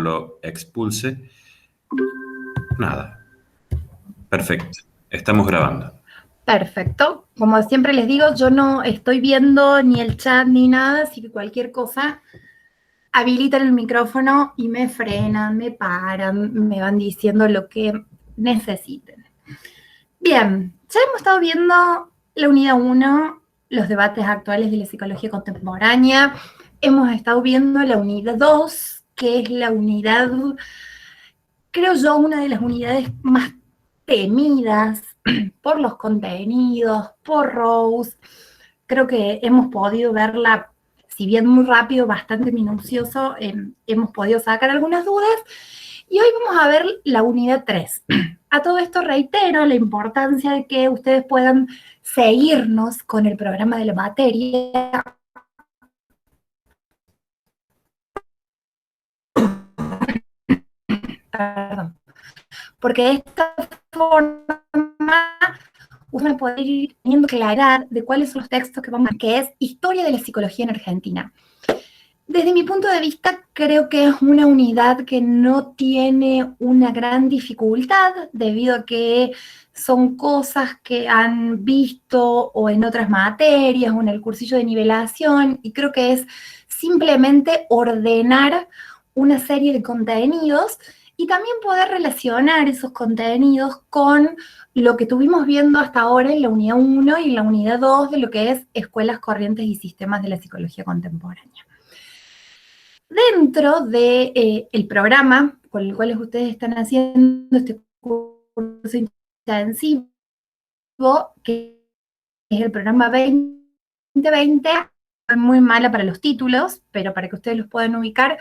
lo expulse. Nada. Perfecto. Estamos grabando. Perfecto. Como siempre les digo, yo no estoy viendo ni el chat ni nada, así que cualquier cosa, habilitan el micrófono y me frenan, me paran, me van diciendo lo que necesiten. Bien, ya hemos estado viendo la unidad 1, los debates actuales de la psicología contemporánea. Hemos estado viendo la unidad 2, que es la unidad, creo yo, una de las unidades más temidas por los contenidos, por Rose. Creo que hemos podido verla, si bien muy rápido, bastante minucioso, hemos podido sacar algunas dudas. Y hoy vamos a ver la unidad 3. A todo esto reitero la importancia de que ustedes puedan seguirnos con el programa de la materia. Perdón. Porque de esta forma uno puede ir teniendo claridad de cuáles son los textos que vamos a ver, que es Historia de la Psicología en Argentina. Desde mi punto de vista, creo que es una unidad que no tiene una gran dificultad debido a que son cosas que han visto o en otras materias o en el cursillo de nivelación, y creo que es simplemente ordenar una serie de contenidos y también poder relacionar esos contenidos con lo que estuvimos viendo hasta ahora en la unidad 1 y la unidad 2 de lo que es escuelas, corrientes y sistemas de la psicología contemporánea. Dentro del programa con el cual ustedes están haciendo este curso intensivo, que es el programa 2020, soy muy mala para los títulos, pero para que ustedes los puedan ubicar,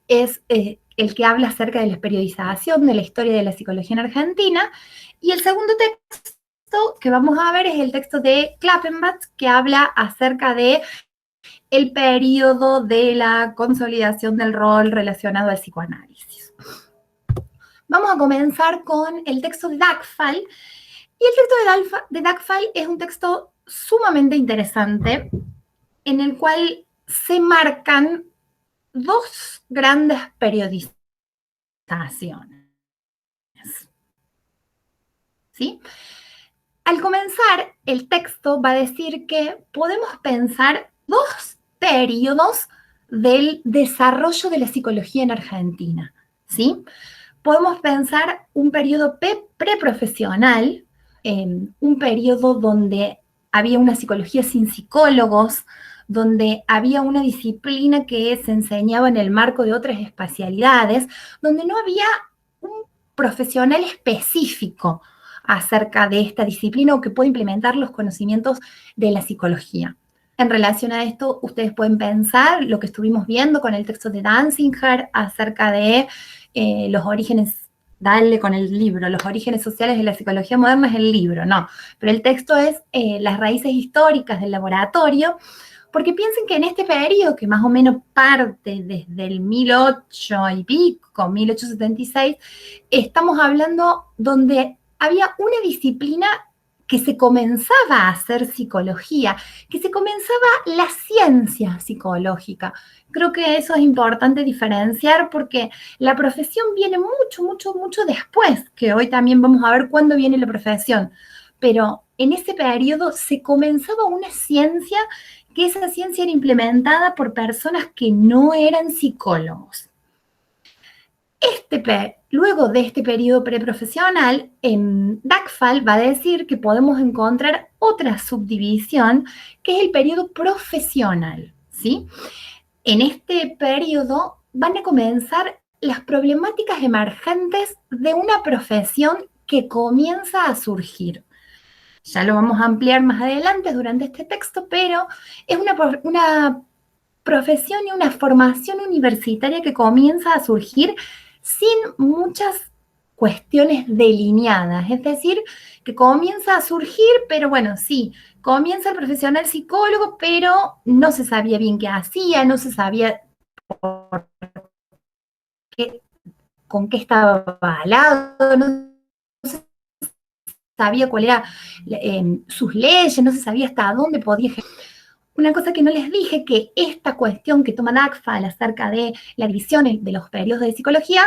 es el que habla acerca de la periodización de la historia de la psicología en Argentina, y el segundo texto que vamos a ver es el texto de Klappenbach, que habla acerca de el periodo de la consolidación del rol relacionado al psicoanálisis. Vamos a comenzar con el texto de Dagfall, y el texto de Dagfall es un texto sumamente interesante en el cual se marcan dos grandes periodizaciones. ¿Sí? Al comenzar, el texto va a decir que podemos pensar dos periodos del desarrollo de la psicología en Argentina, ¿sí? Podemos pensar un periodo preprofesional, un periodo donde había una psicología sin psicólogos, donde había una disciplina que se enseñaba en el marco de otras especialidades, donde no había un profesional específico acerca de esta disciplina o que pueda implementar los conocimientos de la psicología. En relación a esto, ustedes pueden pensar lo que estuvimos viendo con el texto de Danziger acerca de los orígenes, dale con el libro, los orígenes sociales de la psicología moderna es el libro, no, pero el texto es las raíces históricas del laboratorio, porque piensen que en este periodo, que más o menos parte desde el 1800 y pico, 1876, estamos hablando donde había una disciplina que se comenzaba a hacer psicología, que se comenzaba la ciencia psicológica. Creo que eso es importante diferenciar porque la profesión viene mucho después, que hoy también vamos a ver cuándo viene la profesión. Pero en ese periodo se comenzaba una ciencia, que esa ciencia era implementada por personas que no eran psicólogos. Luego de este periodo preprofesional, Dagfall va a decir que podemos encontrar otra subdivisión, que es el periodo profesional, ¿sí? En este periodo van a comenzar las problemáticas emergentes de una profesión que comienza a surgir. Ya lo vamos a ampliar más adelante durante este texto, pero es una profesión y una formación universitaria que comienza a surgir sin muchas cuestiones delineadas, es decir, que comienza a surgir, pero bueno, sí, comienza el profesional psicólogo, pero no se sabía bien qué hacía, no se sabía con qué estaba avalado, no se sabía cuál era sus leyes, no se sabía hasta dónde podía ejercer. una cosa que no les dije, que esta cuestión que toma Dagfal acerca de la división de los periodos de psicología,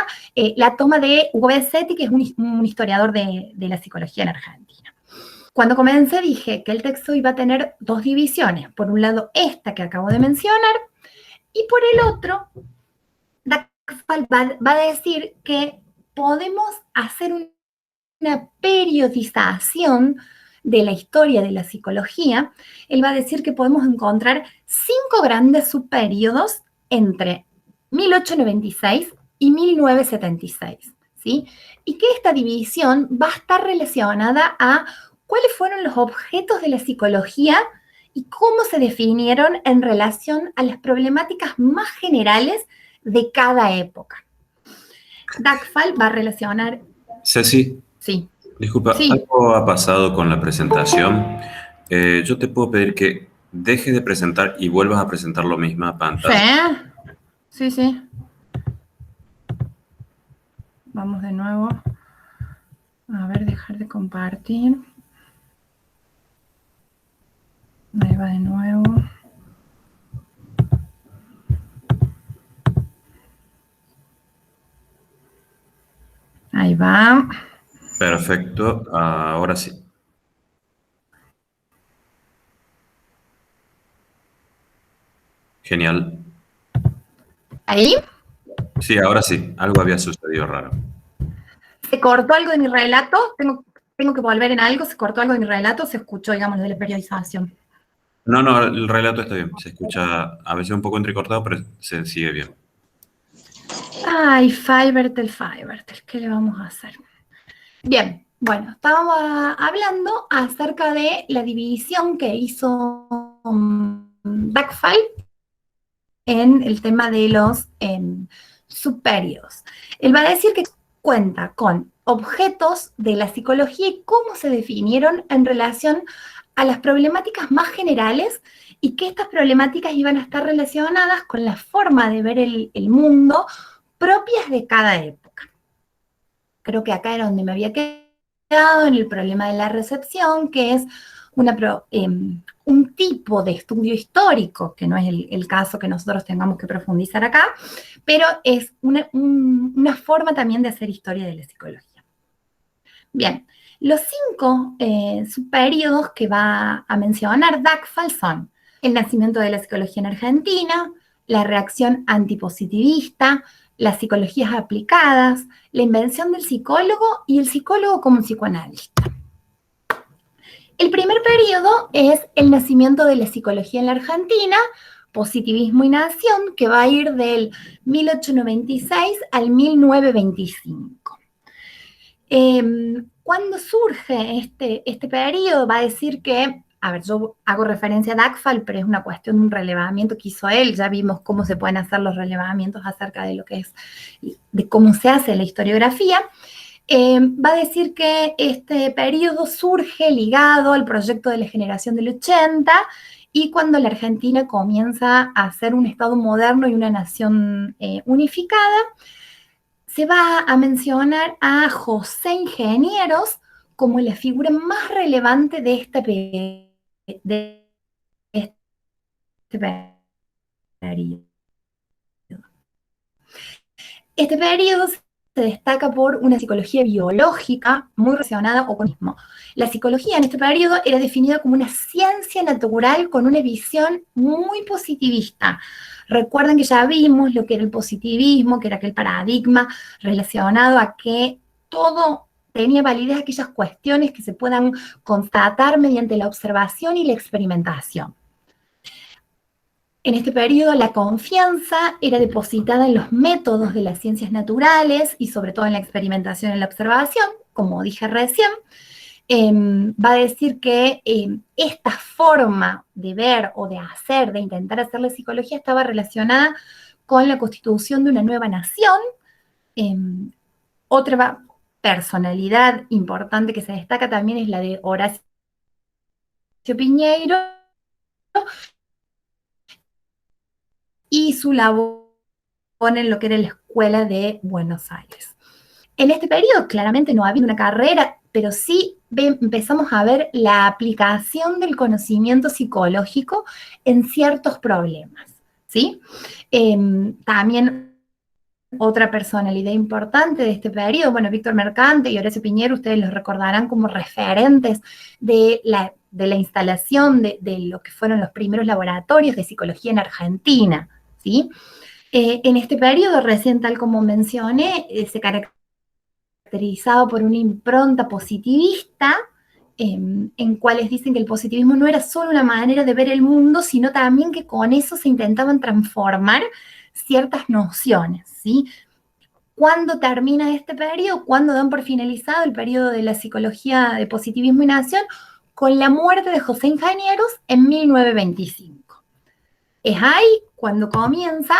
la toma de Hugo Besetti, que es un historiador de la psicología en Argentina. Cuando comencé dije que el texto iba a tener dos divisiones. Por un lado, esta que acabo de mencionar, y por el otro, Dagfal va a decir que podemos hacer una periodización de la historia de la psicología. Él va a decir que podemos encontrar 5 grandes subperiodos entre 1896 y 1976, ¿sí? Y que esta división va a estar relacionada a cuáles fueron los objetos de la psicología y cómo se definieron en relación a las problemáticas más generales de cada época. Dagfal va a relacionar... Ceci, Sí. disculpa, Sí. algo ha pasado con la presentación. Yo te puedo pedir que dejes de presentar y vuelvas a presentar la misma pantalla. Sí, sí. Vamos de nuevo. A ver, dejar de compartir. Ahí va de nuevo. Ahí va. Perfecto, ahora sí. Genial. Ahí. Sí, ahora sí, algo había sucedido raro. ¿Se cortó algo de mi relato? ¿Tengo que volver en algo? ¿Se cortó algo de mi relato? ¿Se escuchó, digamos, de la periodización? No, no, el relato está bien. Se escucha a veces un poco entrecortado, pero se sigue bien. Ay, Fivertel, ¿qué le vamos a hacer? Bien, bueno, estábamos hablando acerca de la división que hizo Dagfal en el tema de los subperiodos. Él va a decir que cuenta con objetos de la psicología y cómo se definieron en relación a las problemáticas más generales y que estas problemáticas iban a estar relacionadas con la forma de ver el mundo propias de cada época. Creo que acá era donde me había quedado, en el problema de la recepción, que es un tipo de estudio histórico, que no es el caso que nosotros tengamos que profundizar acá, pero es una forma también de hacer historia de la psicología. Bien, los 5 subperiodos que va a mencionar Dagfal son el nacimiento de la psicología en Argentina, la reacción antipositivista, las psicologías aplicadas, la invención del psicólogo y el psicólogo como psicoanalista. El primer periodo es el nacimiento de la psicología en la Argentina, positivismo y nación, que va a ir del 1896 al 1925. Cuando surge este periodo, va a decir que, a ver, yo hago referencia a Dagfal, pero es una cuestión de un relevamiento que hizo él. Ya vimos cómo se pueden hacer los relevamientos acerca de lo que es, de cómo se hace la historiografía. Va a decir que este periodo surge ligado al proyecto de la generación del 80 y cuando la Argentina comienza a ser un Estado moderno y una nación unificada. Se va a mencionar a José Ingenieros como la figura más relevante de este periodo. Este periodo se destaca por una psicología biológica muy relacionada con el mismo. La psicología en este periodo era definida como una ciencia natural con una visión muy positivista. Recuerden que ya vimos lo que era el positivismo, que era aquel paradigma relacionado a que todo tenía validez aquellas cuestiones que se puedan constatar mediante la observación y la experimentación. En este periodo, la confianza era depositada en los métodos de las ciencias naturales y sobre todo en la experimentación y la observación, como dije recién. Va a decir que esta forma de ver o de hacer, de intentar hacer la psicología, estaba relacionada con la constitución de una nueva nación. Otra personalidad importante que se destaca también es la de Horacio Piñeiro, y su labor en lo que era la Escuela de Buenos Aires. En este periodo claramente no había una carrera, pero sí empezamos a ver la aplicación del conocimiento psicológico en ciertos problemas, ¿sí? También otra personalidad importante de este periodo, bueno, Víctor Mercante y Horacio Piñero, ustedes los recordarán como referentes de la instalación de lo que fueron los primeros laboratorios de psicología en Argentina, ¿sí? En este periodo, recién tal como mencioné, se caracterizado por una impronta positivista, en cuales dicen que el positivismo no era solo una manera de ver el mundo, sino también que con eso se intentaban transformar ciertas nociones, ¿sí? ¿Cuándo termina este periodo? ¿Cuándo dan por finalizado el periodo de la psicología de positivismo y nación? Con la muerte de José Ingenieros en 1925. Es ahí cuando comienza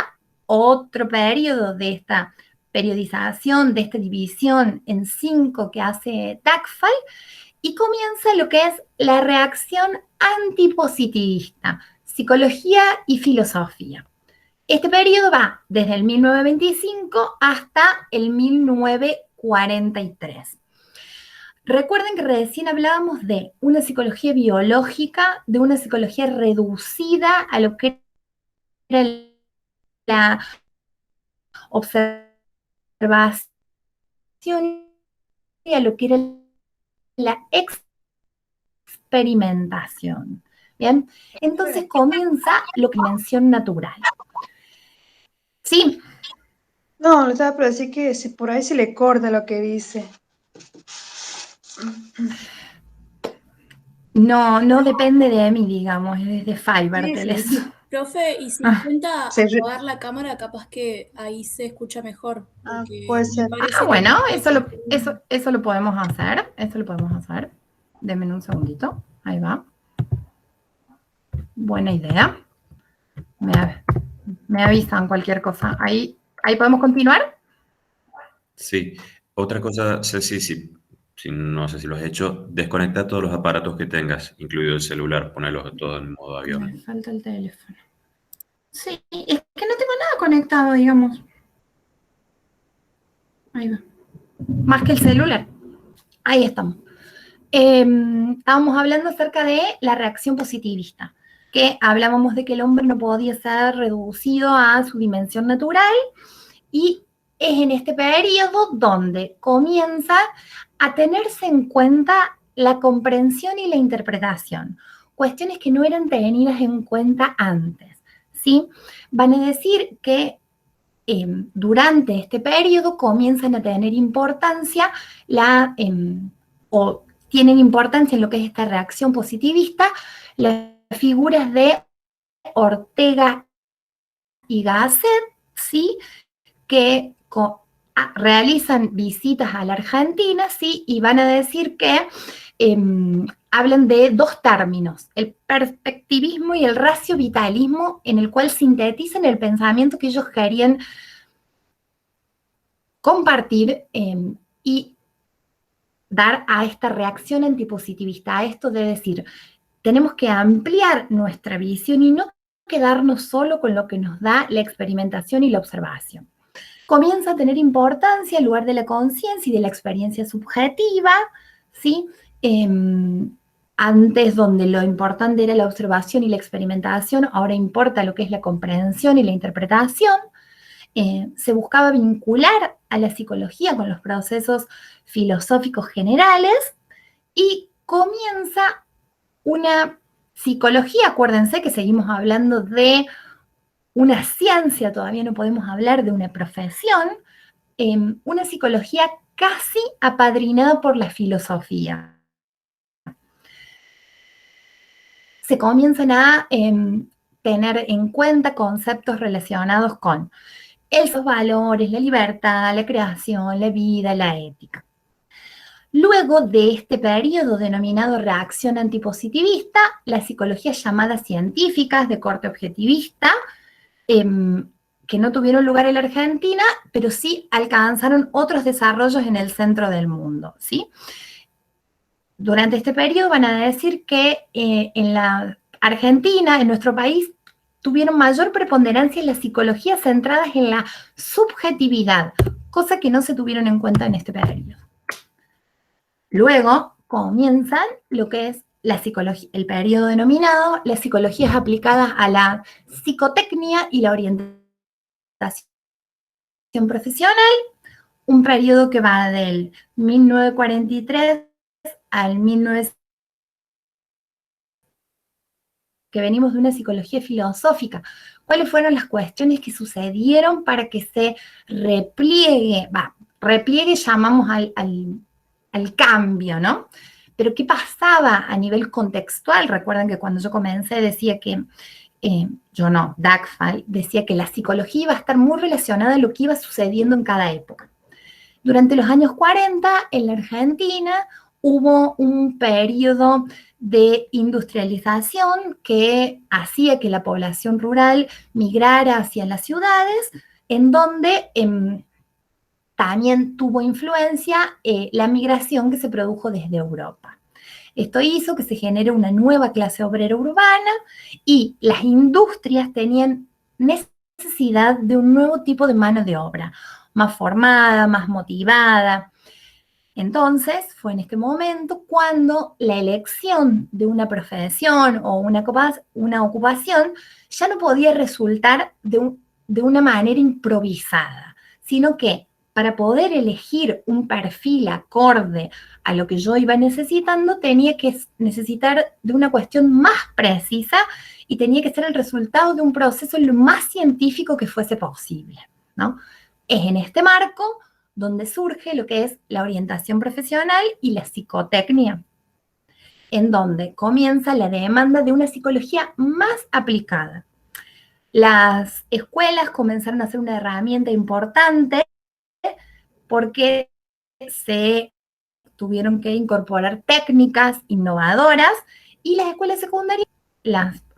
otro periodo de esta periodización, de esta división en 5 que hace Tacfall, y comienza lo que es la reacción antipositivista, psicología y filosofía. Este periodo va desde el 1925 hasta el 1943. Recuerden que recién hablábamos de una psicología biológica, de una psicología reducida a lo que era la observación y a lo que era la experimentación. ¿Bien? Entonces comienza lo que es dimensión natural. Sí. No, le estaba por decir que por ahí se le corta lo que dice. No, no depende de mí, digamos, es de Fivertel eso. Profe, y si intenta apagar la cámara, capaz que ahí se escucha mejor. Puede ser. Bueno, eso lo podemos hacer. Eso lo podemos hacer. Denme un segundito. Ahí va. Buena idea. Me avisan cualquier cosa. ¿Ahí podemos continuar? Sí. Otra cosa, Ceci, si no sé si lo has hecho, desconecta todos los aparatos que tengas, incluido el celular, ponerlos todos en modo avión. Me falta el teléfono. Sí, es que no tengo nada conectado, digamos. Ahí va. Más que el celular. Ahí estamos. Estábamos hablando acerca de la reacción positivista, que hablábamos de que el hombre no podía ser reducido a su dimensión natural, y es en este periodo donde comienza a tenerse en cuenta la comprensión y la interpretación, cuestiones que no eran tenidas en cuenta antes, ¿sí? Van a decir que durante este periodo comienzan a tener importancia o tienen importancia en lo que es esta reacción positivista las figuras de Ortega y Gasset, ¿sí? Que realizan visitas a la Argentina, ¿sí? Y van a decir que hablan de dos términos, el perspectivismo y el racio-vitalismo, en el cual sintetizan el pensamiento que ellos querían compartir y dar a esta reacción antipositivista, a esto de decir, tenemos que ampliar nuestra visión y no quedarnos solo con lo que nos da la experimentación y la observación. Comienza a tener importancia el lugar de la conciencia y de la experiencia subjetiva, ¿sí? Antes, donde lo importante era la observación y la experimentación, ahora importa lo que es la comprensión y la interpretación. Se buscaba vincular a la psicología con los procesos filosóficos generales y comienza una psicología, acuérdense que seguimos hablando de una ciencia, todavía no podemos hablar de una profesión, una psicología casi apadrinada por la filosofía. Se comienzan a tener en cuenta conceptos relacionados con esos valores, la libertad, la creación, la vida, la ética. Luego de este periodo denominado reacción antipositivista, las psicologías llamadas científicas de corte objetivista, que no tuvieron lugar en la Argentina, pero sí alcanzaron otros desarrollos en el centro del mundo, ¿sí? Durante este periodo van a decir que en la Argentina, en nuestro país, tuvieron mayor preponderancia las psicologías centradas en la subjetividad, cosa que no se tuvieron en cuenta en este periodo. Luego, comienzan lo que es la psicología, el periodo denominado las psicologías aplicadas a la psicotecnia y la orientación profesional, un periodo que va del 1943 al 1950, que venimos de una psicología filosófica. ¿Cuáles fueron las cuestiones que sucedieron para que se repliegue? Repliegue llamamos al cambio, ¿no? Pero ¿qué pasaba a nivel contextual? Recuerden que cuando yo comencé decía que, Dagfall decía que la psicología iba a estar muy relacionada a lo que iba sucediendo en cada época. Durante los años 40, en la Argentina, hubo un periodo de industrialización que hacía que la población rural migrara hacia las ciudades, en donde también tuvo influencia la migración que se produjo desde Europa. Esto hizo que se genere una nueva clase obrera urbana y las industrias tenían necesidad de un nuevo tipo de mano de obra, más formada, más motivada. Entonces, fue en este momento cuando la elección de una profesión o una ocupación ya no podía resultar de una manera improvisada, sino que para poder elegir un perfil acorde a lo que yo iba necesitando, tenía que necesitar de una cuestión más precisa y tenía que ser el resultado de un proceso lo más científico que fuese posible, ¿no? Es en este marco donde surge lo que es la orientación profesional y la psicotecnia, en donde comienza la demanda de una psicología más aplicada. Las escuelas comenzaron a ser una herramienta importante porque se tuvieron que incorporar técnicas innovadoras y las escuelas secundarias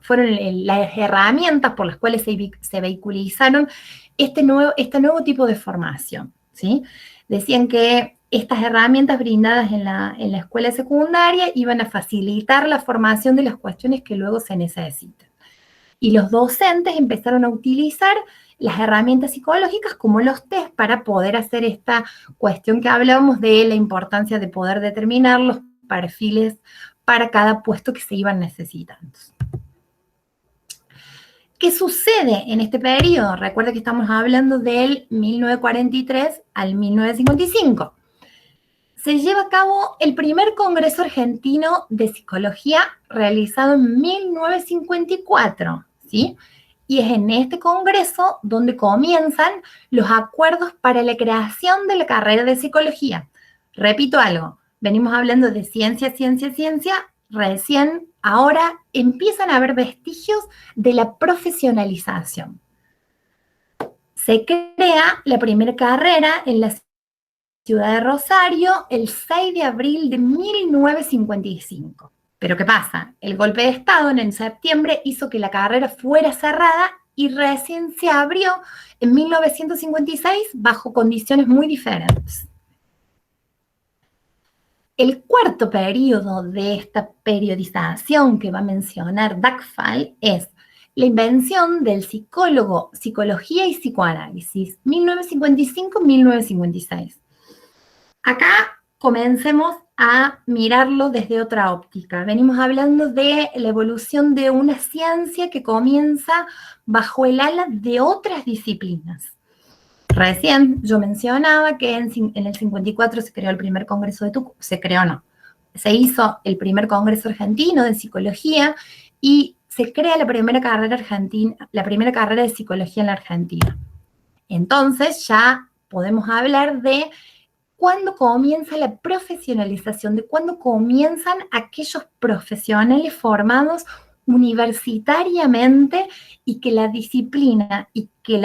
fueron las herramientas por las cuales se vehiculizaron este nuevo tipo de formación, ¿sí? Decían que estas herramientas brindadas en la escuela secundaria iban a facilitar la formación de las cuestiones que luego se necesitan. Y los docentes empezaron a utilizar las herramientas psicológicas como los test para poder hacer esta cuestión que hablábamos de la importancia de poder determinar los perfiles para cada puesto que se iban necesitando. ¿Qué sucede en este periodo? Recuerda que estamos hablando del 1943 al 1955. Se lleva a cabo el primer Congreso Argentino de Psicología realizado en 1954, ¿sí? Y es en este congreso donde comienzan los acuerdos para la creación de la carrera de psicología. Repito algo, venimos hablando de ciencia, recién ahora empiezan a haber vestigios de la profesionalización. Se crea la primera carrera en la ciudad de Rosario el 6 de abril de 1955. Pero ¿qué pasa? El golpe de Estado en septiembre hizo que la carrera fuera cerrada y recién se abrió en 1956 bajo condiciones muy diferentes. El cuarto periodo de esta periodización que va a mencionar Dagfall es la invención del psicólogo, psicología y psicoanálisis, 1955-1956. Acá comencemos a mirarlo desde otra óptica. Venimos hablando de la evolución de una ciencia que comienza bajo el ala de otras disciplinas. Recién yo mencionaba que en el 54 se creó el primer congreso de Tucumán, se hizo el primer congreso argentino de psicología y se crea la primera carrera de psicología en la Argentina. Entonces ya podemos hablar de cuándo comienza la profesionalización, de cuándo comienzan aquellos profesionales formados universitariamente y que la disciplina y que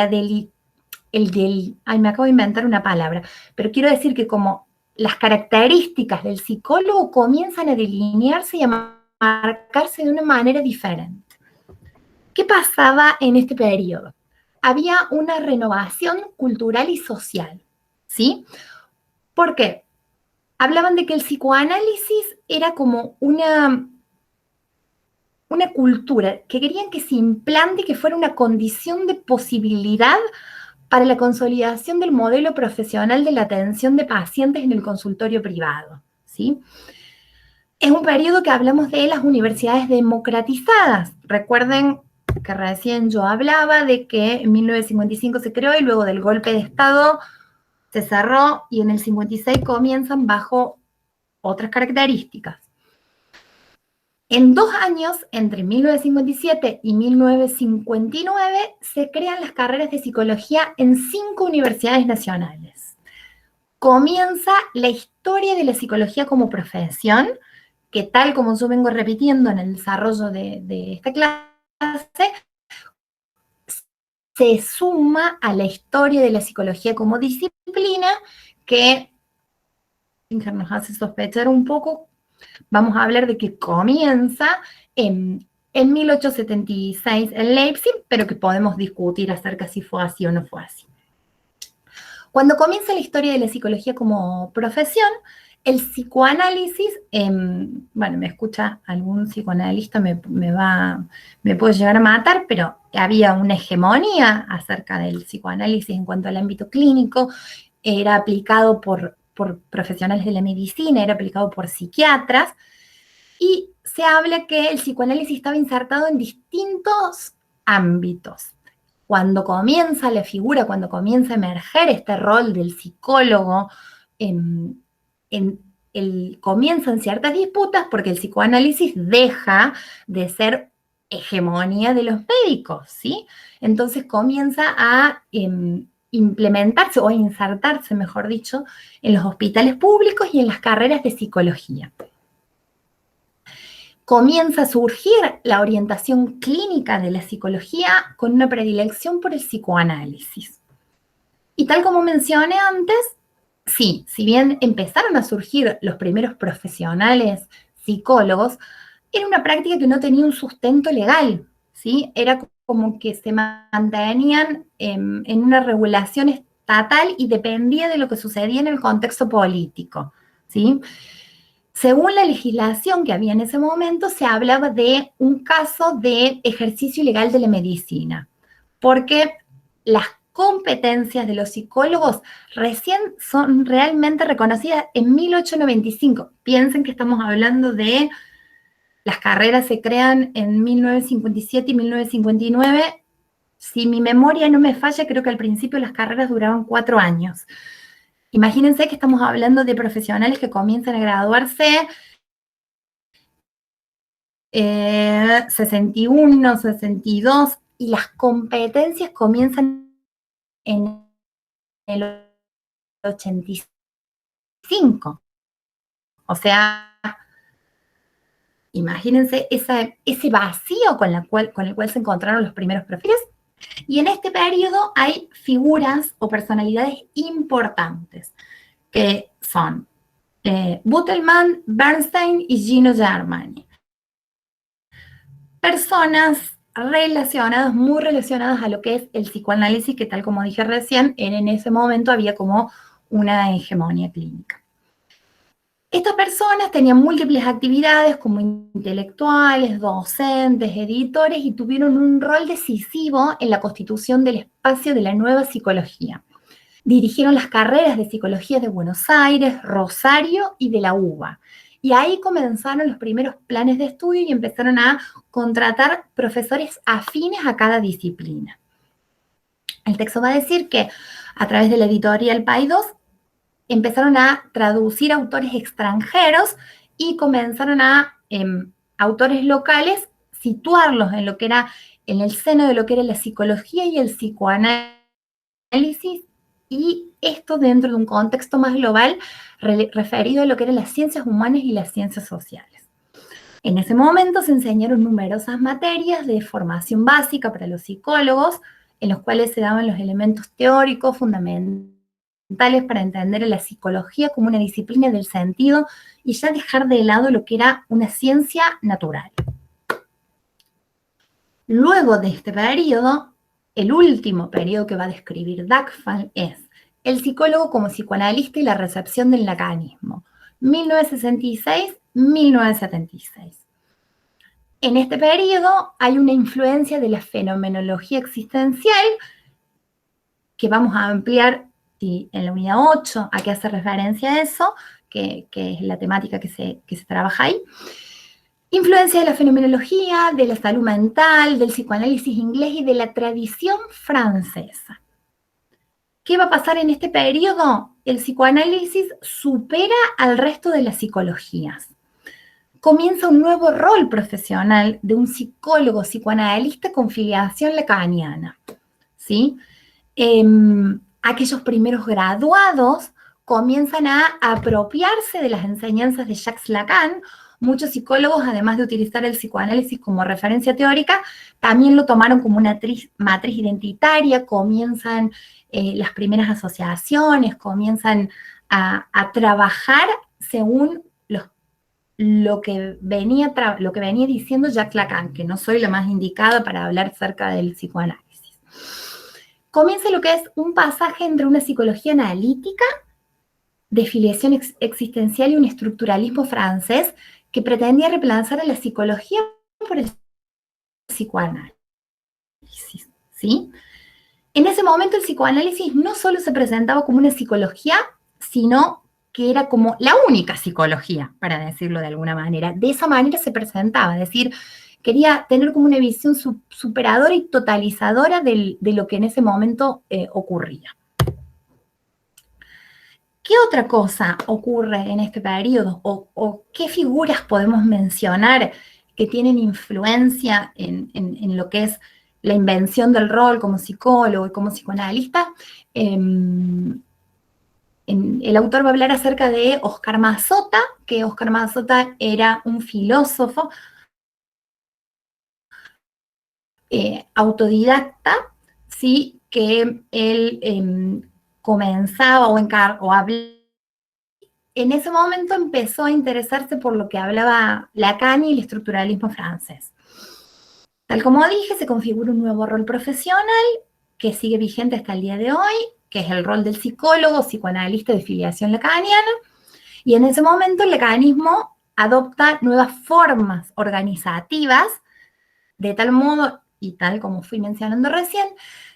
me acabo de inventar una palabra, pero quiero decir que como las características del psicólogo comienzan a delinearse y a marcarse de una manera diferente. ¿Qué pasaba en este periodo? Había una renovación cultural y social, ¿sí? ¿Por qué? Hablaban de que el psicoanálisis era como una cultura que querían que se implante y que fuera una condición de posibilidad para la consolidación del modelo profesional de la atención de pacientes en el consultorio privado, ¿sí? Es un periodo que hablamos de las universidades democratizadas. Recuerden que recién yo hablaba de que en 1955 se creó y luego del golpe de Estado se cerró y en el 56 comienzan bajo otras características. En 2 años, entre 1957 y 1959, se crean las carreras de psicología en 5 universidades nacionales. Comienza la historia de la psicología como profesión, que tal como yo vengo repitiendo en el desarrollo de esta clase, se suma a la historia de la psicología como disciplina, que nos hace sospechar un poco. Vamos a hablar de que comienza en 1876 en Leipzig, pero que podemos discutir acerca si fue así o no fue así. Cuando comienza la historia de la psicología como profesión, el psicoanálisis, bueno, me escucha algún psicoanalista, me puede llegar a matar, pero había una hegemonía acerca del psicoanálisis en cuanto al ámbito clínico, era aplicado por profesionales de la medicina, era aplicado por psiquiatras, y se habla que el psicoanálisis estaba insertado en distintos ámbitos. Cuando comienza la figura, cuando comienza a emerger este rol del psicólogo, comienzan ciertas disputas porque el psicoanálisis deja de ser hegemonía de los médicos, ¿sí? Entonces comienza a implementarse o a insertarse, mejor dicho, en los hospitales públicos y en las carreras de psicología. Comienza a surgir la orientación clínica de la psicología con una predilección por el psicoanálisis. Y tal como mencioné antes, sí, si bien empezaron a surgir los primeros profesionales psicólogos, era una práctica que no tenía un sustento legal, ¿sí? Era como que se mantenían en una regulación estatal y dependía de lo que sucedía en el contexto político, ¿sí? Según la legislación que había en ese momento, se hablaba de un caso de ejercicio ilegal de la medicina, porque las competencias de los psicólogos recién son realmente reconocidas en 1895. Piensen que estamos hablando de las carreras se crean en 1957 y 1959. Si mi memoria no me falla, creo que al principio las carreras duraban 4 años. Imagínense que estamos hablando de profesionales que comienzan a graduarse 61, 62, y las competencias comienzan en el 85. O sea, imagínense ese vacío con el cual se encontraron los primeros perfiles. Y en este periodo hay figuras o personalidades importantes, que son Butelman, Bernstein y Gino Germani. Personas relacionadas, muy relacionadas a lo que es el psicoanálisis, que tal como dije recién, en ese momento había como una hegemonía clínica. Estas personas tenían múltiples actividades como intelectuales, docentes, editores, y tuvieron un rol decisivo en la constitución del espacio de la nueva psicología. Dirigieron las carreras de psicología de Buenos Aires, Rosario y de la UBA. Y ahí comenzaron los primeros planes de estudio y empezaron a contratar profesores afines a cada disciplina. El texto va a decir que a través de la editorial Paidós empezaron a traducir autores extranjeros y comenzaron a autores locales situarlos en lo que era, en el seno de lo que era la psicología y el psicoanálisis, y esto dentro de un contexto más global referido a lo que eran las ciencias humanas y las ciencias sociales. En ese momento se enseñaron numerosas materias de formación básica para los psicólogos, en los cuales se daban los elementos teóricos fundamentales para entender a la psicología como una disciplina del sentido y ya dejar de lado lo que era una ciencia natural. Luego de este periodo, el último periodo que va a describir Dagfall es el psicólogo como psicoanalista y la recepción del lacanismo, 1966-1976. En este periodo hay una influencia de la fenomenología existencial que vamos a ampliar en la unidad 8, a qué hace referencia a eso, que es la temática que se trabaja ahí. Influencia de la fenomenología, de la salud mental, del psicoanálisis inglés y de la tradición francesa. ¿Qué va a pasar en este periodo? El psicoanálisis supera al resto de las psicologías. Comienza un nuevo rol profesional de un psicólogo psicoanalista con filiación lacaniana, ¿sí? Aquellos primeros graduados comienzan a apropiarse de las enseñanzas de Jacques Lacan. Muchos psicólogos, además de utilizar el psicoanálisis como referencia teórica, también lo tomaron como una matriz identitaria, comienzan las primeras asociaciones, comienzan a trabajar según lo que venía diciendo Jacques Lacan, que no soy la más indicada para hablar acerca del psicoanálisis. Comienza lo que es un pasaje entre una psicología analítica de filiación existencial y un estructuralismo francés que pretendía reemplazar a la psicología por el psicoanálisis, ¿sí? En ese momento el psicoanálisis no solo se presentaba como una psicología, sino que era como la única psicología, para decirlo de alguna manera. De esa manera se presentaba, es decir, quería tener como una visión superadora y totalizadora de lo que en ese momento ocurría. ¿Qué otra cosa ocurre en este periodo? ¿O qué figuras podemos mencionar que tienen influencia en lo que es la invención del rol como psicólogo y como psicoanalista? El autor va a hablar acerca de Oscar Mazzotta, que Oscar Mazzotta era un filósofo autodidacta, ¿sí? Que él comenzaba o hablaba. En ese momento empezó a interesarse por lo que hablaba Lacan y el estructuralismo francés. Tal como dije, se configura un nuevo rol profesional que sigue vigente hasta el día de hoy, que es el rol del psicólogo, psicoanalista de filiación lacaniana, y en ese momento el lacanismo adopta nuevas formas organizativas, de tal modo, y tal como fui mencionando recién,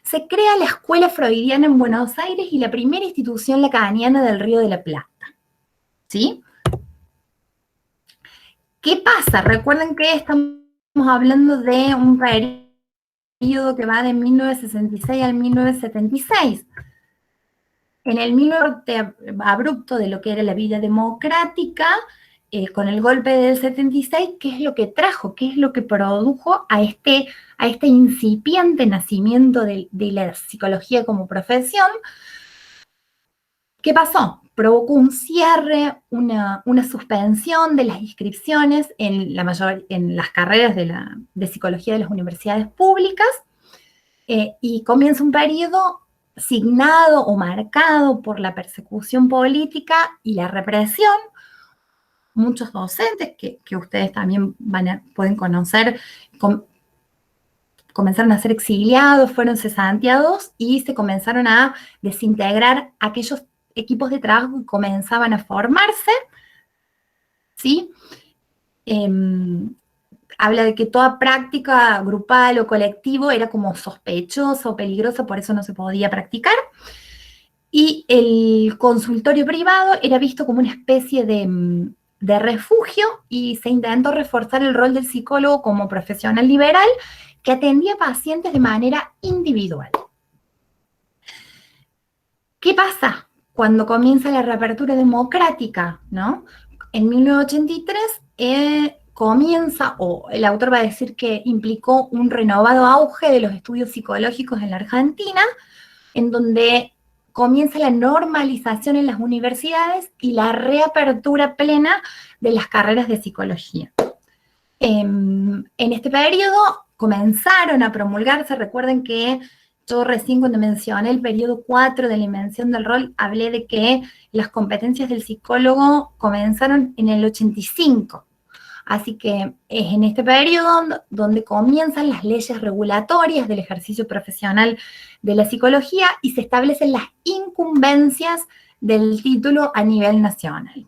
se crea la Escuela Freudiana en Buenos Aires y la primera institución lacaniana del Río de la Plata. ¿Sí? ¿Qué pasa? Recuerden que estamos hablando de un periodo que va de 1966 al 1976. En el 19 abrupto de lo que era la vida democrática, con el golpe del 76, ¿qué es lo que trajo? ¿Qué es lo que produjo a este incipiente nacimiento de la psicología como profesión? ¿Qué pasó? Provocó un cierre, una suspensión de las inscripciones en las carreras de psicología de las universidades públicas, y comienza un periodo signado o marcado por la persecución política y la represión. Muchos docentes que ustedes también pueden conocer comenzaron a ser exiliados, fueron cesanteados y se comenzaron a desintegrar aquellos equipos de trabajo que comenzaban a formarse, ¿sí? Habla de que toda práctica grupal o colectivo era como sospechosa o peligrosa, por eso no se podía practicar. Y el consultorio privado era visto como una especie de refugio y se intentó reforzar el rol del psicólogo como profesional liberal que atendía pacientes de manera individual. ¿Qué pasa cuando comienza la reapertura democrática, ¿no? En 1983 comienza, o el autor va a decir que implicó un renovado auge de los estudios psicológicos en la Argentina, en donde comienza la normalización en las universidades y la reapertura plena de las carreras de psicología. En este periodo comenzaron a promulgarse, recuerden que yo recién cuando mencioné el periodo 4 de la invención del rol, hablé de que las competencias del psicólogo comenzaron en el 85. Así que es en este periodo donde comienzan las leyes regulatorias del ejercicio profesional de la psicología y se establecen las incumbencias del título a nivel nacional.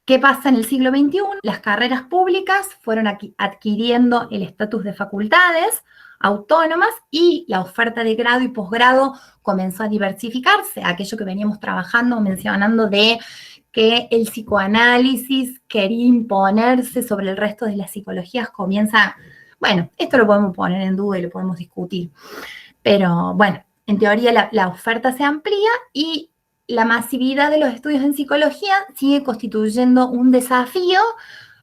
¿Qué pasa en el siglo XXI? Las carreras públicas fueron adquiriendo el estatus de facultades autónomas y la oferta de grado y posgrado comenzó a diversificarse, aquello que veníamos trabajando, mencionando de que el psicoanálisis quería imponerse sobre el resto de las psicologías comienza, bueno, esto lo podemos poner en duda y lo podemos discutir, pero bueno, en teoría la oferta se amplía y la masividad de los estudios en psicología sigue constituyendo un desafío,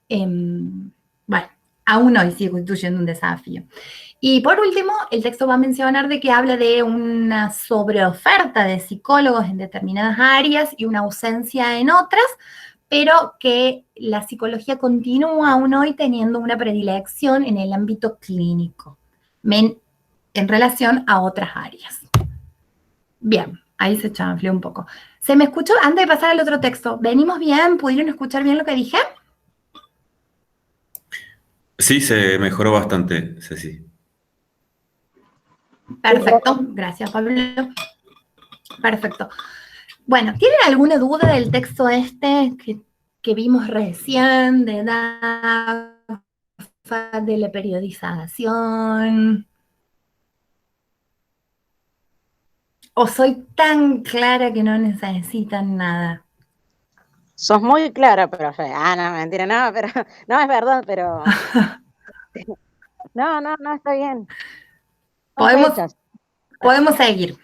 bueno, aún hoy sigue constituyendo un desafío. Y por último, el texto va a mencionar de que habla de una sobreoferta de psicólogos en determinadas áreas y una ausencia en otras, pero que la psicología continúa aún hoy teniendo una predilección en el ámbito clínico, en relación a otras áreas. Bien, ahí se chanfleó un poco. ¿Se me escuchó? Antes de pasar al otro texto, ¿venimos bien? ¿Pudieron escuchar bien lo que dije? Sí, se mejoró bastante, Ceci. Perfecto, gracias Pablo. Perfecto. Bueno, ¿tienen alguna duda del texto este que vimos recién, de DAFA, de la periodización? ¿O soy tan clara que no necesitan nada? Sos muy clara, profe. No, mentira, no, pero no es verdad, pero no, está bien. Podemos seguir.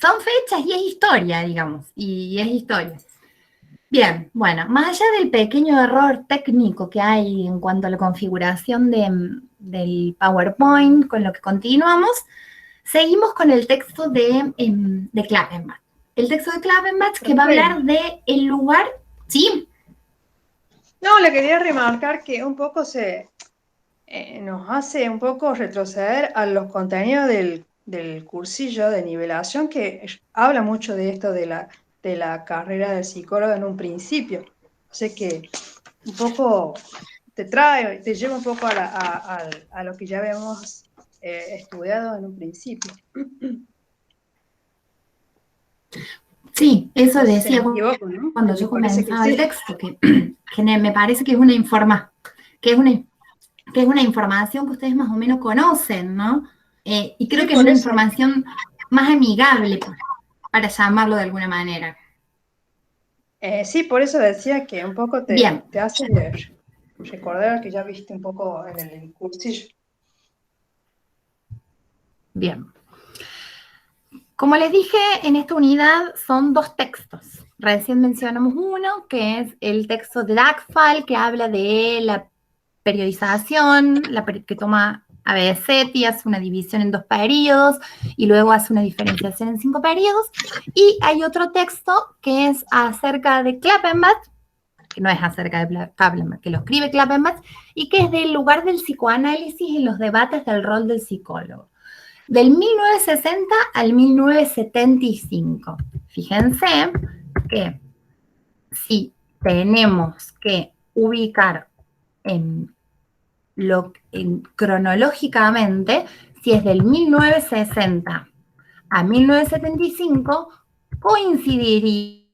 Son fechas y es historia, digamos, y es historia. Bien, bueno, más allá del pequeño error técnico que hay en cuanto a la configuración del PowerPoint, con lo que continuamos, seguimos con el texto de Klappenbach. El texto de Klappenbach que va a hablar de el lugar, ¿sí? No, le quería remarcar que un poco nos hace un poco retroceder a los contenidos del cursillo de nivelación que habla mucho de esto de la carrera del psicólogo en un principio. Así que un poco te lleva un poco a lo que ya habíamos estudiado en un principio. Sí, eso No sé si decía me equivoco, ¿no? cuando Me yo parece comenzaba que el sí. texto, que me parece que es una información que ustedes más o menos conocen, ¿no? Y creo Sí, que es por una eso. información más amigable, para llamarlo de alguna manera. Sí, por eso decía que un poco Bien. te hace recordar que ya viste un poco en el cursillo. Bien. Como les dije, en esta unidad son dos textos. Recién mencionamos uno, que es el texto de Dagfall, que habla de la periodización, que toma ABC y hace una división en 2 periodos, y luego hace una diferenciación en 5 periodos. Y hay otro texto que es acerca de Klappenbach, que no es acerca de Klappenbach, que lo escribe Klappenbach, y que es del lugar del psicoanálisis en los debates del rol del psicólogo. Del 1960 al 1975. Fíjense que si tenemos que ubicar cronológicamente, si es del 1960 a 1975, coincidiría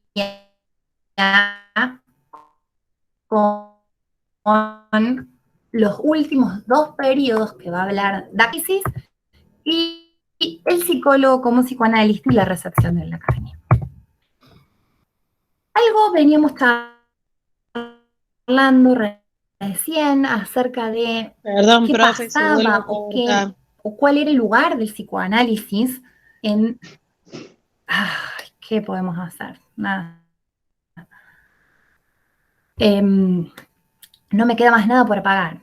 con los últimos 2 periodos que va a hablar Dakisis y el psicólogo como psicoanalista y la recepción de la academia. Algo veníamos hablando recién acerca de qué profe, pasaba o cuál era el lugar del psicoanálisis en... Ay, ¿qué podemos hacer? Nada. No me queda más nada por pagar.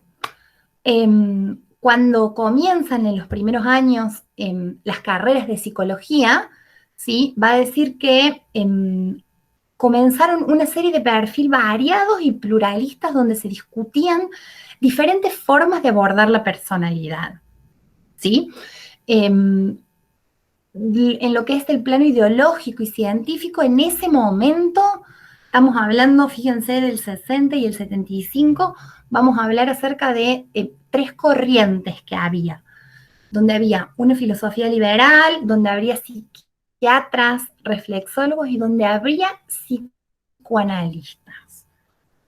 Cuando comienzan en los primeros años las carreras de psicología, ¿sí? Va a decir que comenzaron una serie de perfiles variados y pluralistas donde se discutían diferentes formas de abordar la personalidad, ¿sí? En lo que es el plano ideológico y científico, en ese momento, estamos hablando, fíjense, del 60 y el 75, vamos a hablar acerca de 3 corrientes que había, donde había una filosofía liberal, donde habría psiquiatras, reflexólogos y donde habría psicoanalistas.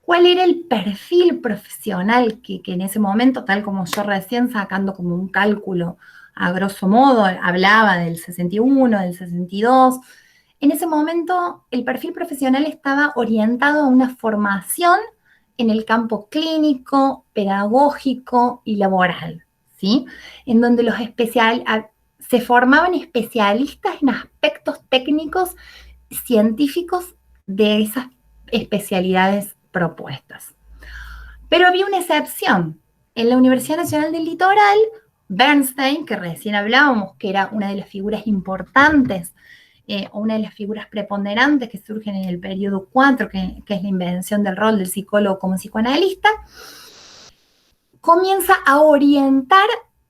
cuál era el perfil profesional que en ese momento, tal como yo recién sacando como un cálculo a grosso modo, hablaba del 61, del 62, en ese momento el perfil profesional estaba orientado a una formación en el campo clínico, pedagógico y laboral, ¿sí? En donde se formaban especialistas en aspectos técnicos científicos de esas especialidades propuestas. Pero había una excepción. En la Universidad Nacional del Litoral, Bernstein, que recién hablábamos, que era una de las figuras importantes, o una de las figuras preponderantes que surgen en el periodo 4, que es la invención del rol del psicólogo como psicoanalista, comienza a orientar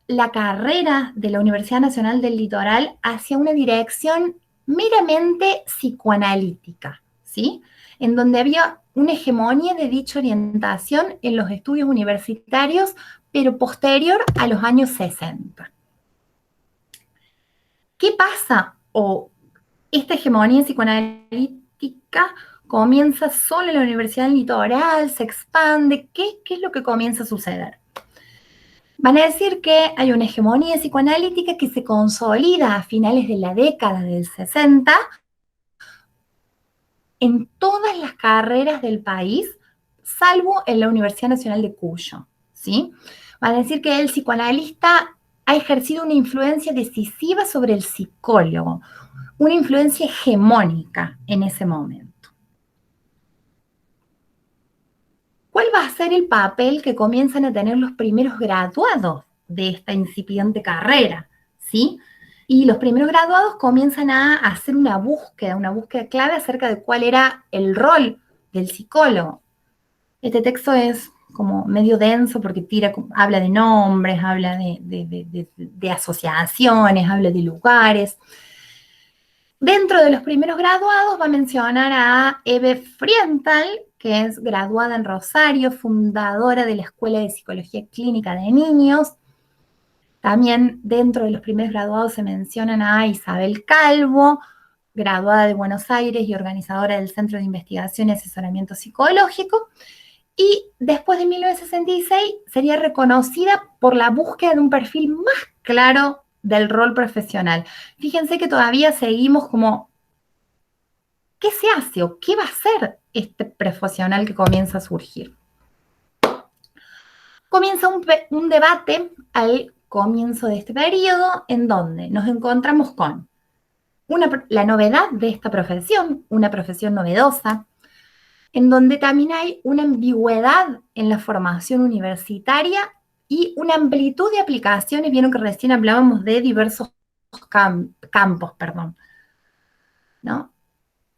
la carrera de la Universidad Nacional del Litoral hacia una dirección meramente psicoanalítica, ¿sí? En donde había una hegemonía de dicha orientación en los estudios universitarios, pero posterior a los años 60. ¿Qué pasa? Esta hegemonía psicoanalítica comienza solo en la Universidad del Litoral, se expande. ¿Qué es lo que comienza a suceder? Van a decir que hay una hegemonía psicoanalítica que se consolida a finales de la década del 60 en todas las carreras del país, salvo en la Universidad Nacional de Cuyo, ¿sí? Van a decir que el psicoanalista ha ejercido una influencia decisiva sobre el psicólogo, una influencia hegemónica en ese momento. ¿Cuál va a ser el papel que comienzan a tener los primeros graduados de esta incipiente carrera? ¿Sí? Y los primeros graduados comienzan a hacer una búsqueda clave acerca de cuál era el rol del psicólogo. Este texto es como medio denso porque habla de nombres, habla de asociaciones, habla de lugares. Dentro de los primeros graduados va a mencionar a Eve Frienthal, que es graduada en Rosario, fundadora de la Escuela de Psicología Clínica de Niños. También dentro de los primeros graduados se mencionan a Isabel Calvo, graduada de Buenos Aires y organizadora del Centro de Investigación y Asesoramiento Psicológico. Y después de 1966 sería reconocida por la búsqueda de un perfil más claro del rol profesional. Fíjense que todavía seguimos como, ¿qué se hace o qué va a hacer este profesional que comienza a surgir? Comienza un debate al comienzo de este periodo en donde nos encontramos con la novedad de esta profesión, una profesión novedosa, en donde también hay una ambigüedad en la formación universitaria y una amplitud de aplicaciones. Vieron que recién hablábamos de diversos campos, ¿no?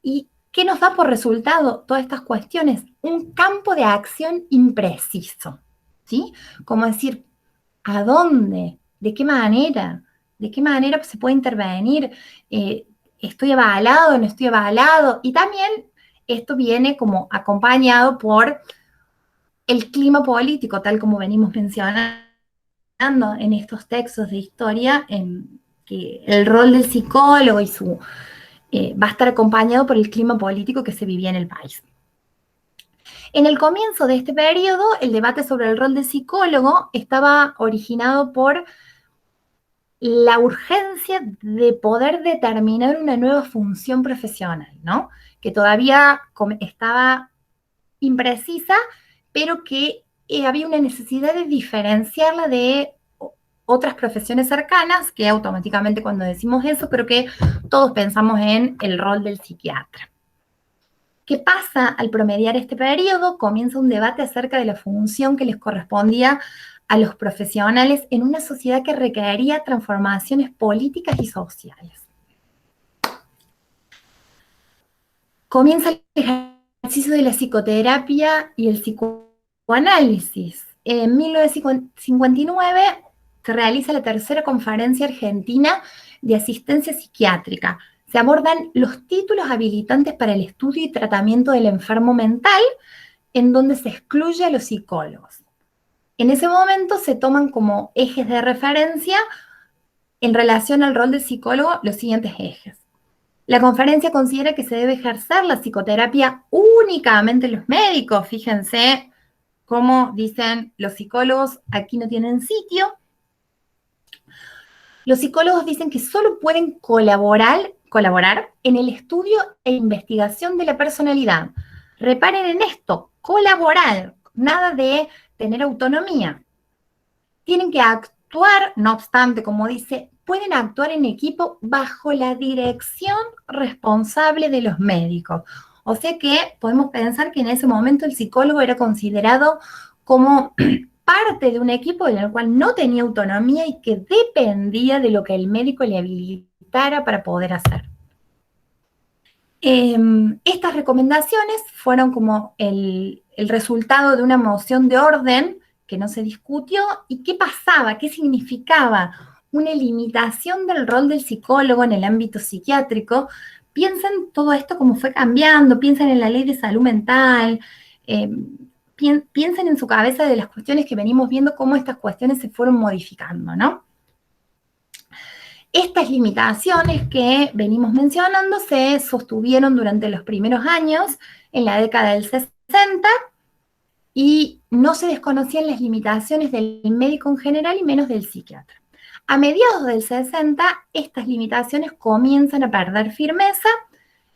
¿Y qué nos da por resultado todas estas cuestiones? Un campo de acción impreciso, ¿sí? Como decir, ¿a dónde? ¿De qué manera? ¿De qué manera se puede intervenir? ¿Estoy avalado? ¿No estoy avalado? Y también esto viene como acompañado por el clima político, tal como venimos mencionando en estos textos de historia, en que el rol del psicólogo y va a estar acompañado por el clima político que se vivía en el país. En el comienzo de este periodo, el debate sobre el rol del psicólogo estaba originado por la urgencia de poder determinar una nueva función profesional, ¿no? Que todavía estaba imprecisa, pero que había una necesidad de diferenciarla de otras profesiones cercanas, que automáticamente cuando decimos eso, creo que todos pensamos en el rol del psiquiatra. ¿Qué pasa al promediar este periodo? Comienza un debate acerca de la función que les correspondía a los profesionales en una sociedad que requeriría transformaciones políticas y sociales. Comienza el ejercicio de la psicoterapia y el psicoanálisis. En 1959 se realiza la tercera conferencia argentina de asistencia psiquiátrica. Se abordan los títulos habilitantes para el estudio y tratamiento del enfermo mental, en donde se excluye a los psicólogos. En ese momento se toman como ejes de referencia en relación al rol del psicólogo los siguientes ejes. La conferencia considera que se debe ejercer la psicoterapia únicamente en los médicos. Fíjense cómo dicen los psicólogos, aquí no tienen sitio. Los psicólogos dicen que solo pueden colaborar en el estudio e investigación de la personalidad. Reparen en esto, colaborar, nada de tener autonomía. Tienen que actuar, no obstante, como dice, pueden actuar en equipo bajo la dirección responsable de los médicos. O sea que podemos pensar que en ese momento el psicólogo era considerado como parte de un equipo en el cual no tenía autonomía y que dependía de lo que el médico le habilitara para poder hacer. Estas recomendaciones fueron como el resultado de una moción de orden que no se discutió. ¿Y qué pasaba? ¿Qué significaba? Una limitación del rol del psicólogo en el ámbito psiquiátrico. Piensen todo esto cómo fue cambiando, piensen en la ley de salud mental, piensen en su cabeza de las cuestiones que venimos viendo, cómo estas cuestiones se fueron modificando, ¿no? Estas limitaciones que venimos mencionando se sostuvieron durante los primeros años, en la década del 60, y no se desconocían las limitaciones del médico en general y menos del psiquiatra. A mediados del 60, estas limitaciones comienzan a perder firmeza.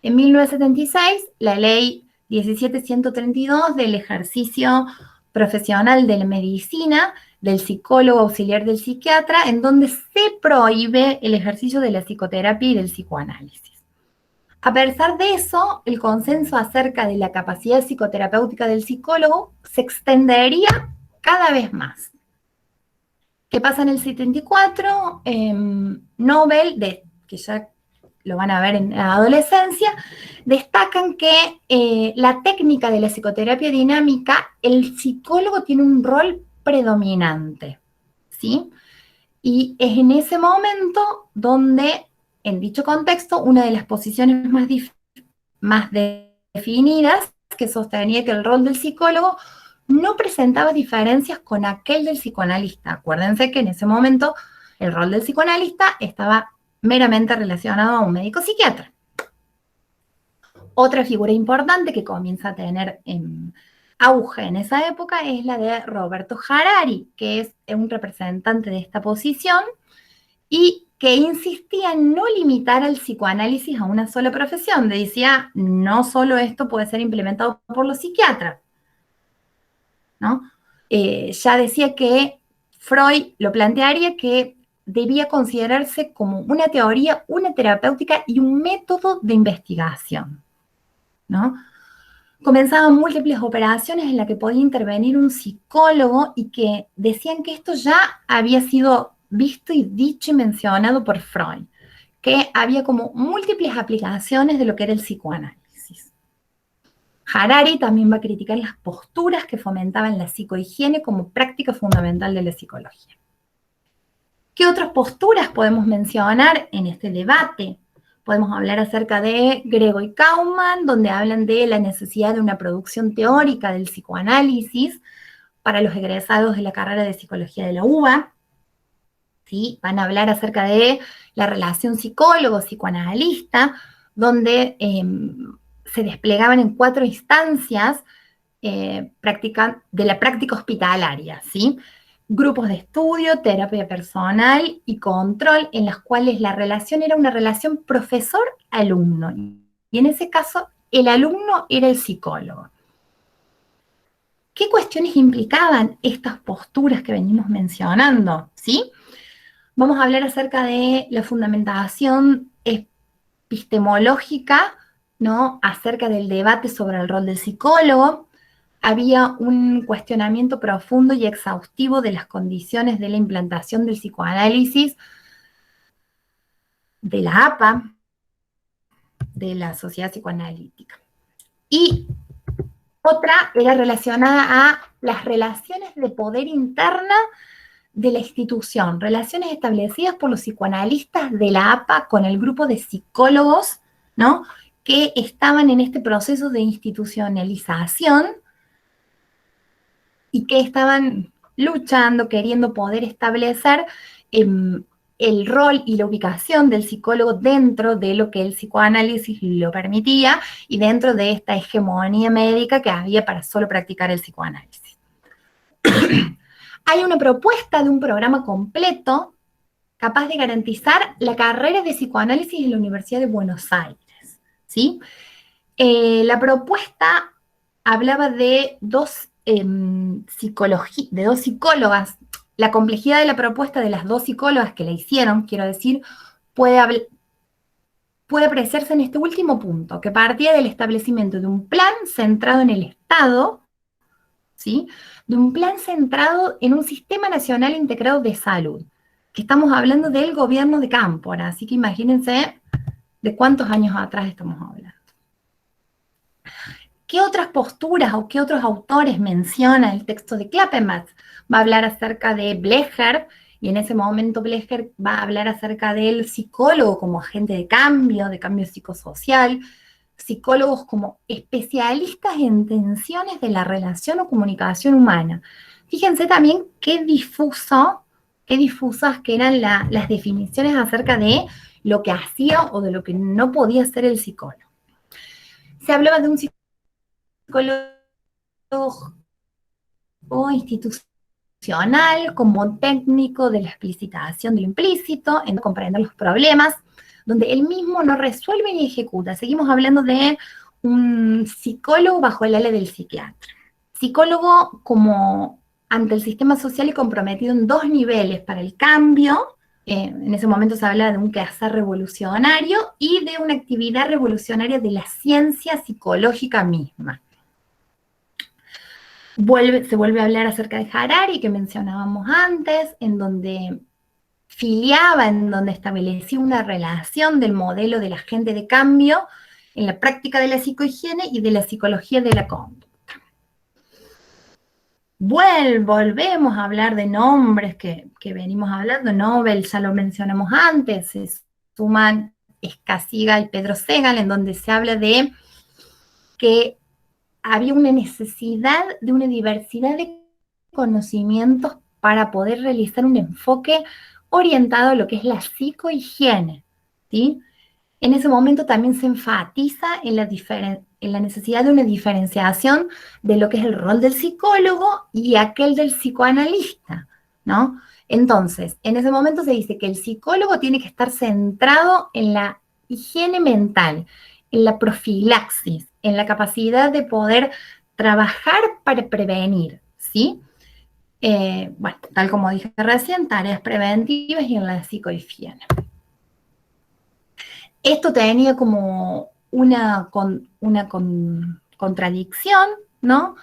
En 1976, la ley 17.132 del ejercicio profesional de la medicina, del psicólogo auxiliar del psiquiatra, en donde se prohíbe el ejercicio de la psicoterapia y del psicoanálisis. A pesar de eso, el consenso acerca de la capacidad psicoterapéutica del psicólogo se extendería cada vez más. ¿Qué pasa en el 74? Nobel, que ya lo van a ver en la adolescencia, destacan que la técnica de la psicoterapia dinámica, el psicólogo tiene un rol predominante, ¿sí? Y es en ese momento donde, en dicho contexto, una de las posiciones más definidas que sostenía que el rol del psicólogo no presentaba diferencias con aquel del psicoanalista. Acuérdense que en ese momento el rol del psicoanalista estaba meramente relacionado a un médico psiquiatra. Otra figura importante que comienza a tener auge en esa época es la de Roberto Harari, que es un representante de esta posición y que insistía en no limitar al psicoanálisis a una sola profesión. Decía, no solo esto puede ser implementado por los psiquiatras, ¿no? Ya decía que Freud lo plantearía que debía considerarse como una teoría, una terapéutica y un método de investigación, ¿no? Comenzaban múltiples operaciones en las que podía intervenir un psicólogo y que decían que esto ya había sido visto y dicho y mencionado por Freud, que había como múltiples aplicaciones de lo que era el psicoanálisis. Harari también va a criticar las posturas que fomentaban la psicohigiene como práctica fundamental de la psicología. ¿Qué otras posturas podemos mencionar en este debate? Podemos hablar acerca de Grego y Kauman, donde hablan de la necesidad de una producción teórica del psicoanálisis para los egresados de la carrera de psicología de la UBA. ¿Sí? Van a hablar acerca de la relación psicólogo-psicoanalista, donde se desplegaban en 4 instancias de la práctica hospitalaria, ¿sí? Grupos de estudio, terapia personal y control, en las cuales la relación era una relación profesor-alumno. Y en ese caso, el alumno era el psicólogo. ¿Qué cuestiones implicaban estas posturas que venimos mencionando? ¿Sí? Vamos a hablar acerca de la fundamentación epistemológica, ¿no? Acerca del debate sobre el rol del psicólogo. Había un cuestionamiento profundo y exhaustivo de las condiciones de la implantación del psicoanálisis de la APA, de la Sociedad Psicoanalítica. Y otra era relacionada a las relaciones de poder interna de la institución, relaciones establecidas por los psicoanalistas de la APA con el grupo de psicólogos, ¿no? Que estaban en este proceso de institucionalización y que estaban luchando, queriendo poder establecer el rol y la ubicación del psicólogo dentro de lo que el psicoanálisis lo permitía y dentro de esta hegemonía médica que había para solo practicar el psicoanálisis. Hay una propuesta de un programa completo capaz de garantizar la carrera de psicoanálisis en la Universidad de Buenos Aires, ¿sí? La propuesta hablaba de dos psicólogas. La complejidad de la propuesta de las dos psicólogas que la hicieron, quiero decir, puede apreciarse en este último punto, que partía del establecimiento de un plan centrado en el Estado, ¿sí? De un plan centrado en un sistema nacional integrado de salud, que estamos hablando del gobierno de Cámpora, así que imagínense de cuántos años atrás estamos hablando. ¿Qué otras posturas o qué otros autores menciona el texto de Klappenbach? Va a hablar acerca de Blecher, y en ese momento Blecher va a hablar acerca del psicólogo como agente de cambio psicosocial, psicólogos como especialistas en tensiones de la relación o comunicación humana. Fíjense también qué difusas que eran las definiciones acerca de lo que hacía o de lo que no podía hacer el psicólogo. Se hablaba de un psicólogo o institucional como técnico de la explicitación de lo implícito, en comprender los problemas, donde él mismo no resuelve ni ejecuta. Seguimos hablando de un psicólogo bajo el ala del psiquiatra. Psicólogo como ante el sistema social y comprometido en dos niveles para el cambio. En ese momento se habla de un quehacer revolucionario y de una actividad revolucionaria de la ciencia psicológica misma. Se vuelve a hablar acerca de Harari, que mencionábamos antes, en donde filiaba, en donde establecía una relación del modelo del agente de cambio en la práctica de la psicohigiene y de la psicología de la conducta. Volvemos a hablar de nombres que venimos hablando. Nobel ya lo mencionamos antes, se suman Escasiga y Pedro Segal, en donde se habla de que había una necesidad de una diversidad de conocimientos para poder realizar un enfoque orientado a lo que es la psicohigiene, ¿sí? En ese momento también se enfatiza en la necesidad de una diferenciación de lo que es el rol del psicólogo y aquel del psicoanalista, ¿no? Entonces, en ese momento se dice que el psicólogo tiene que estar centrado en la higiene mental, en la profilaxis, en la capacidad de poder trabajar para prevenir, ¿sí? Bueno, tal como dije recién, tareas preventivas y en la psicohigiene. Esto tenía como una contradicción, ¿no?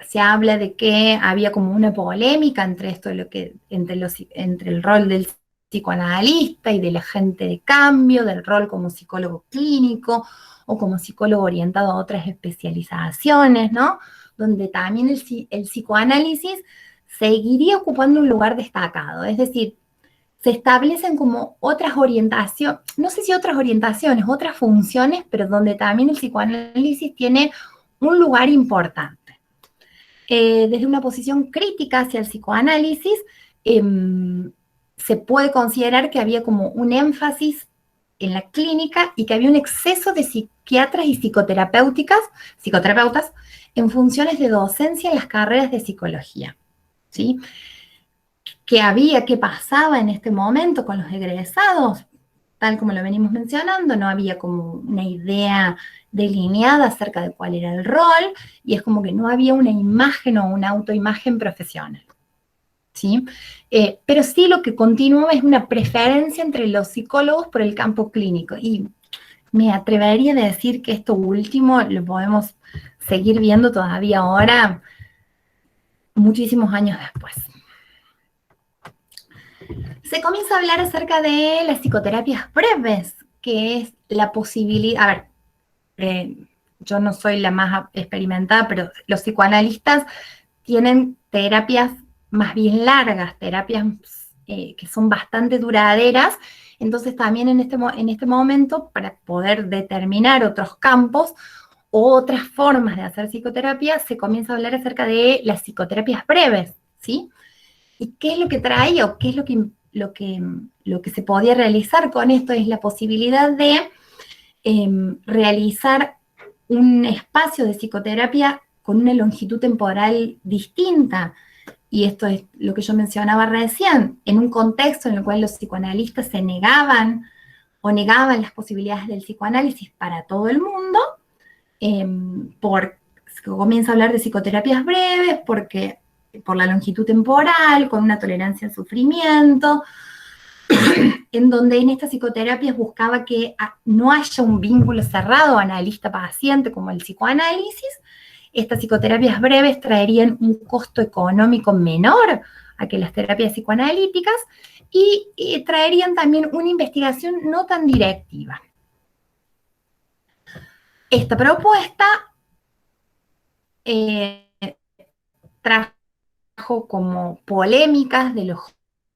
Se habla de que había como una polémica entre esto, entre el rol del psicoanalista y del agente de cambio, del rol como psicólogo clínico o como psicólogo orientado a otras especializaciones, ¿no? Donde también el psicoanálisis seguiría ocupando un lugar destacado, es decir, se establecen como otras orientaciones, no sé si otras orientaciones, otras funciones, pero donde también el psicoanálisis tiene un lugar importante. Desde una posición crítica hacia el psicoanálisis, se puede considerar que había como un énfasis en la clínica y que había un exceso de psiquiatras y psicoterapeutas en funciones de docencia en las carreras de psicología, ¿sí? ¿Qué pasaba en este momento con los egresados? Tal como lo venimos mencionando, no había como una idea delineada acerca de cuál era el rol, y es como que no había una imagen o una autoimagen profesional, ¿sí? Pero sí lo que continúa es una preferencia entre los psicólogos por el campo clínico, y me atrevería a decir que esto último lo podemos seguir viendo todavía ahora, muchísimos años después. Se comienza a hablar acerca de las psicoterapias breves, que es la posibilidad, yo no soy la más experimentada, pero los psicoanalistas tienen terapias más bien largas, terapias que son bastante duraderas. Entonces también en este momento, para poder determinar otros campos o otras formas de hacer psicoterapia, se comienza a hablar acerca de las psicoterapias breves, ¿sí? ¿Y qué es lo que trae o qué es lo que lo que se podía realizar con esto es la posibilidad de realizar un espacio de psicoterapia con una longitud temporal distinta. Y esto es lo que yo mencionaba recién, en un contexto en el cual los psicoanalistas se negaban o negaban las posibilidades del psicoanálisis para todo el mundo, comienza a hablar de psicoterapias breves, porque por la longitud temporal, con una tolerancia al sufrimiento, en donde en estas psicoterapias buscaba que no haya un vínculo cerrado analista-paciente como el psicoanálisis. Estas psicoterapias breves traerían un costo económico menor a que las terapias psicoanalíticas y traerían también una investigación no tan directiva. Esta propuesta trajo como polémicas de los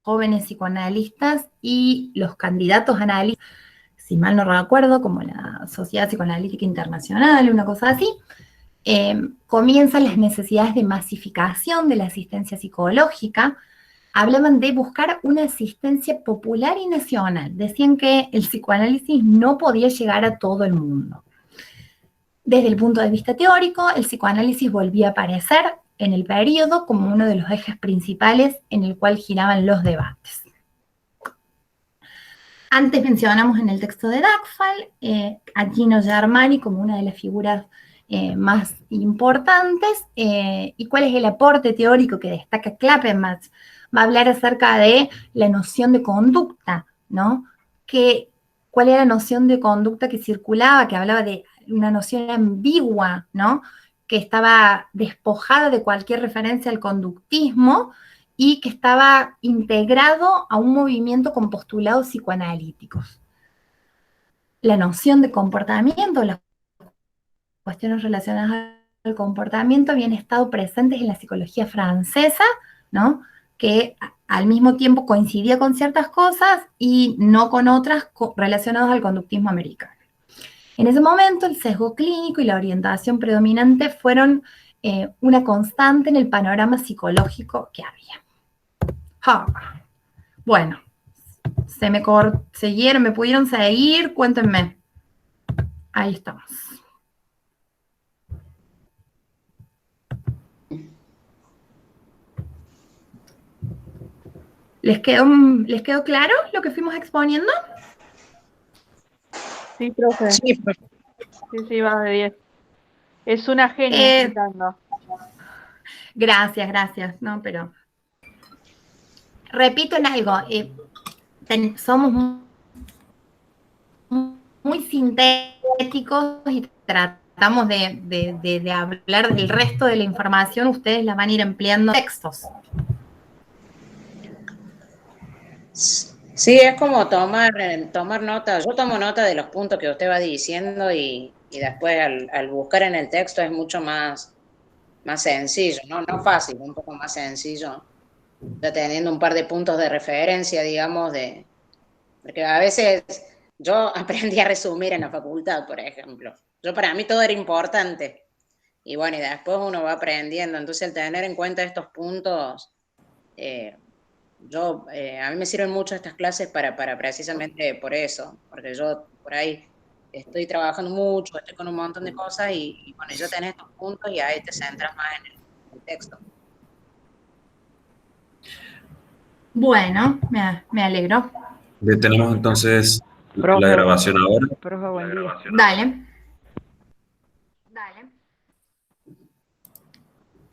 jóvenes psicoanalistas y los candidatos analistas, si mal no recuerdo, como la Sociedad Psicoanalítica Internacional, una cosa así. Comienzan las necesidades de masificación de la asistencia psicológica. Hablaban de buscar una asistencia popular y nacional. Decían que el psicoanálisis no podía llegar a todo el mundo. Desde el punto de vista teórico, el psicoanálisis volvía a aparecer en el periodo como uno de los ejes principales en el cual giraban los debates. Antes mencionamos en el texto de Dagfall a Gino Germani como una de las figuras más importantes, y cuál es el aporte teórico que destaca Klappenmatz. Va a hablar acerca de la noción de conducta, ¿no? ¿Cuál era la noción de conducta que circulaba, que hablaba de una noción ambigua, ¿no? Que estaba despojada de cualquier referencia al conductismo y que estaba integrado a un movimiento con postulados psicoanalíticos. La noción de comportamiento, las cuestiones relacionadas al comportamiento habían estado presentes en la psicología francesa, ¿no? Que al mismo tiempo coincidía con ciertas cosas y no con otras relacionadas al conductismo americano. En ese momento, el sesgo clínico y la orientación predominante fueron una constante en el panorama psicológico que había. Bueno, me pudieron seguir, cuéntenme. Ahí estamos. ¿Les quedó claro lo que fuimos exponiendo? Sí, profe. Sí, va de 10. Es una genia explicando. Gracias. No, pero repito en algo. Somos muy sintéticos y tratamos de hablar del resto de la información. Ustedes la van a ir empleando en textos. Sí, es como tomar nota. Yo tomo nota de los puntos que usted va diciendo y después al buscar en el texto es mucho más sencillo, ¿no? No fácil, un poco más sencillo. Ya teniendo un par de puntos de referencia, digamos, porque a veces yo aprendí a resumir en la facultad, por ejemplo. Para mí todo era importante. Y bueno, y después uno va aprendiendo. Entonces, el tener en cuenta estos puntos... a mí me sirven mucho estas clases para precisamente por eso, porque yo por ahí estoy trabajando mucho, estoy con un montón de cosas y bueno, yo tenés estos puntos y ahí te centras más en el texto. Bueno, me alegro. Detenemos entonces la grabación ahora. Profe, buen día. Dale.